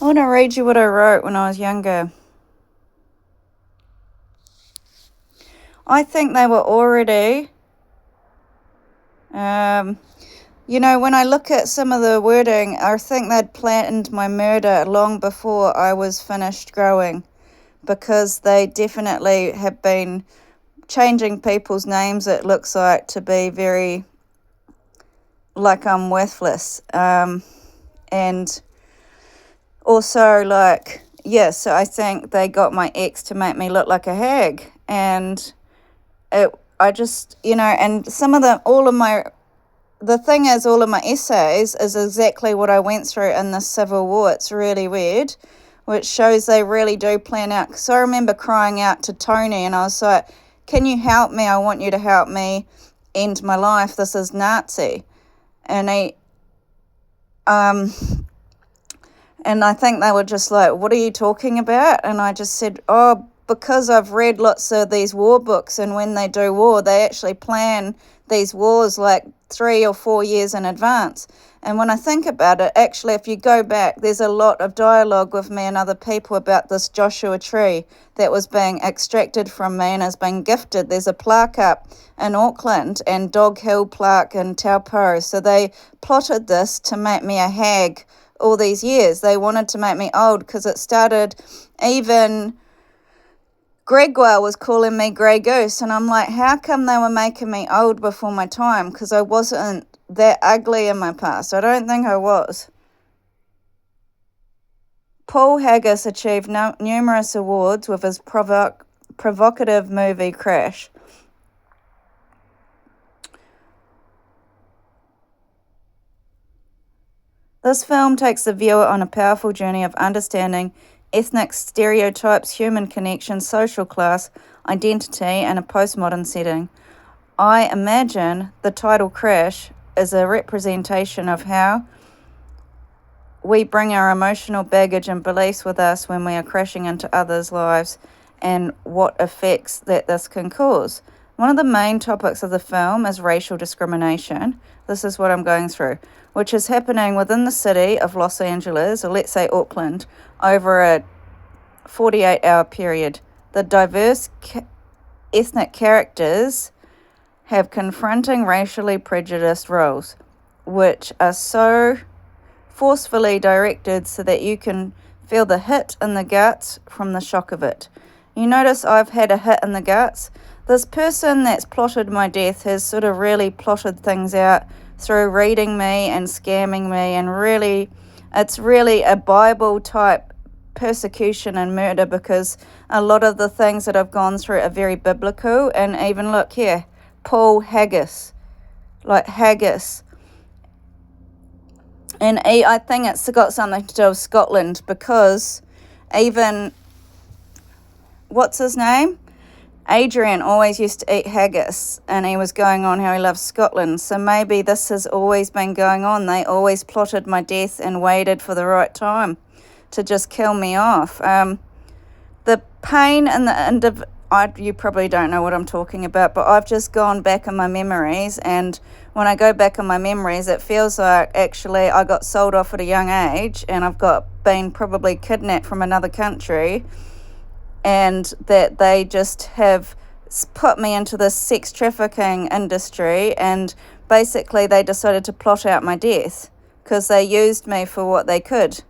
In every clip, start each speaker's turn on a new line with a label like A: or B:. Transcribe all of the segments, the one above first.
A: I want to read you what I wrote when I was younger. I think they were already, when I look at some of the wording, I think they'd planned my murder long before I was finished growing, because they definitely have been changing people's names, it looks like, to be very like I'm worthless. And also, so I think they got my ex to make me look like a hag. And I just, and the thing is, all of my essays is exactly what I went through in the Civil War. It's really weird, which shows they really do plan out. Because I remember crying out to Tony, and I was like, can you help me? I want you to help me end my life. This is Nazi. And and I think they were just like, what are you talking about? And I just said, oh, because I've read lots of these war books, and when they do war, they actually plan these wars like 3 or 4 years in advance. And when I think about it, actually, if you go back, there's a lot of dialogue with me and other people about this Joshua Tree that was being extracted from me and has been gifted. There's a plaque up in Auckland and Dog Hill Plaque in Taupo. So they plotted this to make me a hag all these years. They wanted to make me old, because it started, even Gregwell was calling me Grey Goose, and I'm like, how come they were making me old before my time? Because I wasn't that ugly in my past. I don't think I was. Paul Haggis achieved numerous awards with his provocative movie Crash. This film takes the viewer on a powerful journey of understanding ethnic stereotypes, human connections, social class, identity, and a postmodern setting. I imagine the title Crash is a representation of how we bring our emotional baggage and beliefs with us when we are crashing into others' lives, and what effects that this can cause. One of the main topics of the film is racial discrimination. This is what I'm going through, which is happening within the city of Los Angeles, or let's say Auckland, over a 48-hour period. The diverse ethnic characters have confronting racially prejudiced roles, which are so forcefully directed so that you can feel the hit in the guts from the shock of it. You notice I've had a hit in the guts. This person that's plotted my death has sort of really plotted things out through reading me and scamming me, and really, it's really a Bible type persecution and murder, because a lot of the things that I've gone through are very biblical. And even look here, Paul Haggis, like Haggis. And I think it's got something to do with Scotland, because even, what's his name? Adrian always used to eat haggis, and he was going on how he loves Scotland. So maybe this has always been going on. They always plotted my death and waited for the right time to just kill me off. The pain and you probably don't know what I'm talking about, but I've just gone back in my memories, and when I go back in my memories, it feels like actually I got sold off at a young age, and I've been probably kidnapped from another country, and that they just have put me into this sex trafficking industry, and basically they decided to plot out my death because they used me for what they could.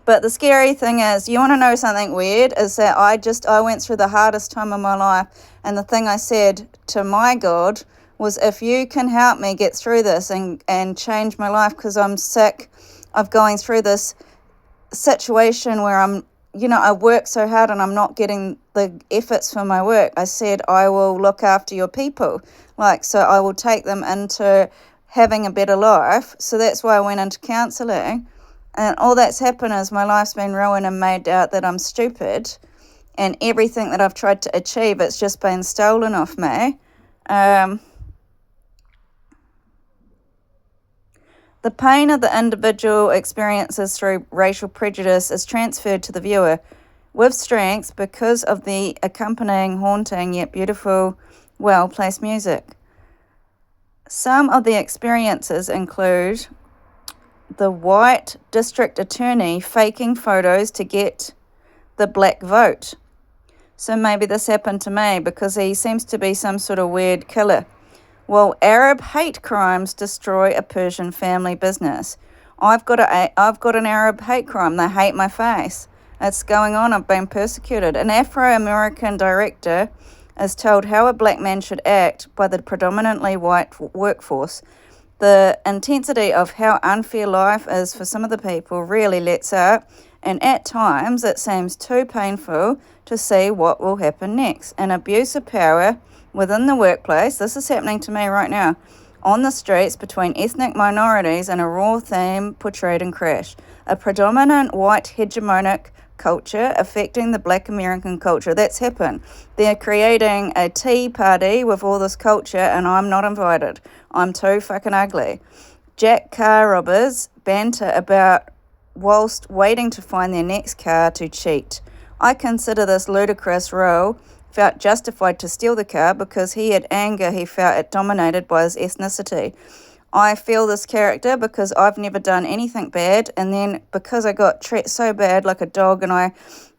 A: But the scary thing is, you want to know something weird, is that I went through the hardest time of my life, and the thing I said to my God was, if you can help me get through this and change my life, because I'm sick of going through this situation where I work so hard and I'm not getting the efforts for my work. I said, I will look after your people. So I will take them into having a better life. So that's why I went into counselling. And all that's happened is my life's been ruined and made out that I'm stupid. And everything that I've tried to achieve, it's just been stolen off me. The pain of the individual experiences through racial prejudice is transferred to the viewer with strength because of the accompanying haunting yet beautiful, well-placed music. Some of the experiences include the white district attorney faking photos to get the black vote. So maybe this happened to me because he seems to be some sort of weird killer. Will Arab hate crimes destroy a Persian family business? I've got an Arab hate crime. They hate my face. It's going on. I've been persecuted. An Afro-American director is told how a black man should act by the predominantly white workforce. The intensity of how unfair life is for some of the people really lets out, and at times it seems too painful to see what will happen next. An abuse of power within the workplace, this is happening to me right now, on the streets between ethnic minorities and a raw theme portrayed in Crash. A predominant white hegemonic culture affecting the black American culture. That's happened. They're creating a tea party with all this culture and I'm not invited. I'm too fucking ugly. Jack car robbers banter about whilst waiting to find their next car to cheat. I consider this ludicrous. Rowe felt justified to steal the car because he had anger he felt it dominated by his ethnicity. I feel this character because I've never done anything bad, and then because I got treated so bad like a dog and I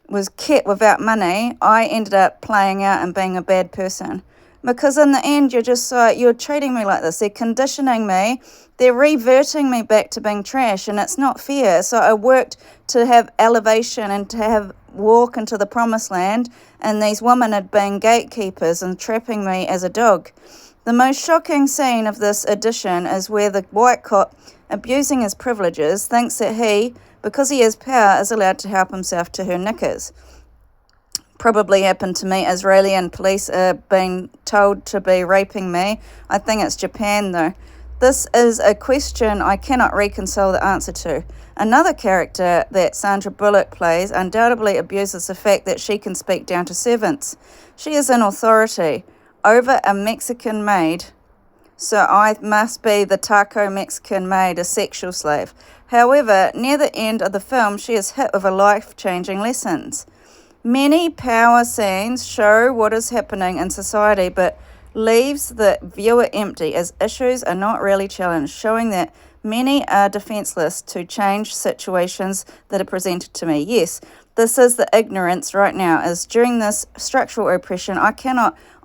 A: was kept without money, I ended up playing out and being a bad person. Because in the end, you're just like, you're treating me like this. They're conditioning me. They're reverting me back to being trash, and it's not fair. So I worked to have elevation and to have walk into the promised land, and these women had been gatekeepers and trapping me as a dog. The most shocking scene of this edition is where the white cop, abusing his privileges, thinks that he, because he has power, is allowed to help himself to her knickers. Probably happened to me. Israeli and police are being told to be raping me. I think it's Japan though. This is a question I cannot reconcile the answer to. Another character that Sandra Bullock plays undoubtedly abuses the fact that she can speak down to servants. She is an authority over a Mexican maid, so I must be the taco Mexican maid, a sexual slave. However, near the end of the film, she is hit with a life-changing lessons. Many power scenes show what is happening in society, but leaves the viewer empty as issues are not really challenged, showing that many are defenseless to change situations that are presented to me. Yes, this is the ignorance right now, is during this structural oppression,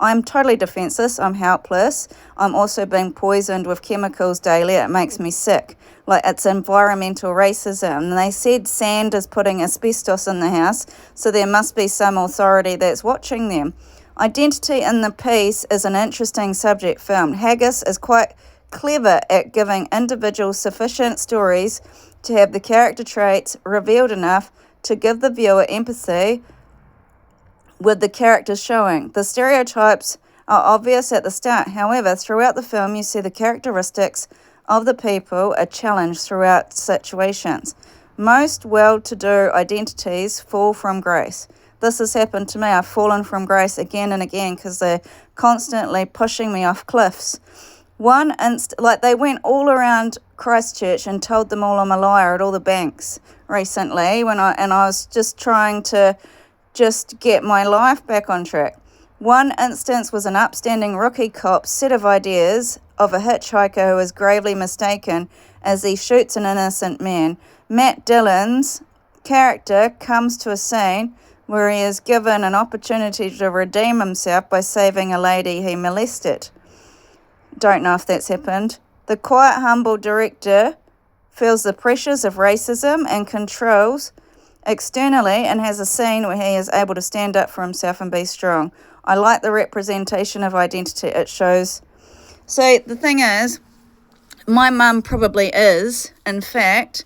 A: I'm totally defenseless, I'm helpless. I'm also being poisoned with chemicals daily. It makes me sick. Like, it's environmental racism. And they said sand is putting asbestos in the house, so there must be some authority that's watching them. Identity in the piece is an interesting subject film. Haggis is quite clever at giving individuals sufficient stories to have the character traits revealed enough to give the viewer empathy with the characters showing. The stereotypes are obvious at the start. However, throughout the film, you see the characteristics of the people are challenged throughout situations. Most well-to-do identities fall from grace. This has happened to me. I've fallen from grace again and again because they're constantly pushing me off cliffs. They went all around Christchurch and told them all I'm a liar at all the banks recently when I was just trying to just get my life back on track. One instance was an upstanding rookie cop's set of ideas of a hitchhiker who is gravely mistaken as he shoots an innocent man. Matt Dillon's character comes to a scene where he is given an opportunity to redeem himself by saving a lady he molested. Don't know if that's happened. The quiet, humble director feels the pressures of racism and controls externally and has a scene where he is able to stand up for himself and be strong. I like the representation of identity it shows. So the thing is, my mum probably is, in fact,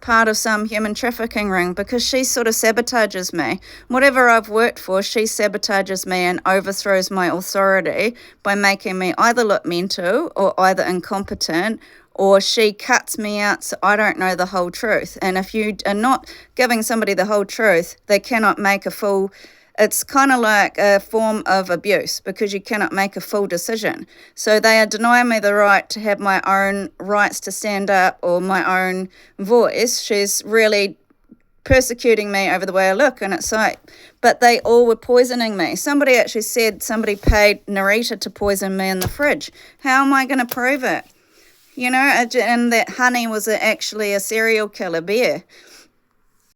A: part of some human trafficking ring because she sort of sabotages me. Whatever I've worked for, she sabotages me and overthrows my authority by making me either look mental or either incompetent, or she cuts me out so I don't know the whole truth. And if you are not giving somebody the whole truth, they cannot make a full... It's kind of like a form of abuse because you cannot make a full decision. So they are denying me the right to have my own rights to stand up or my own voice. She's really persecuting me over the way I look. And it's like, but they all were poisoning me. Somebody actually said somebody paid Narita to poison me in the fridge. How am I going to prove it? You know, and that Honey was actually a serial killer bear.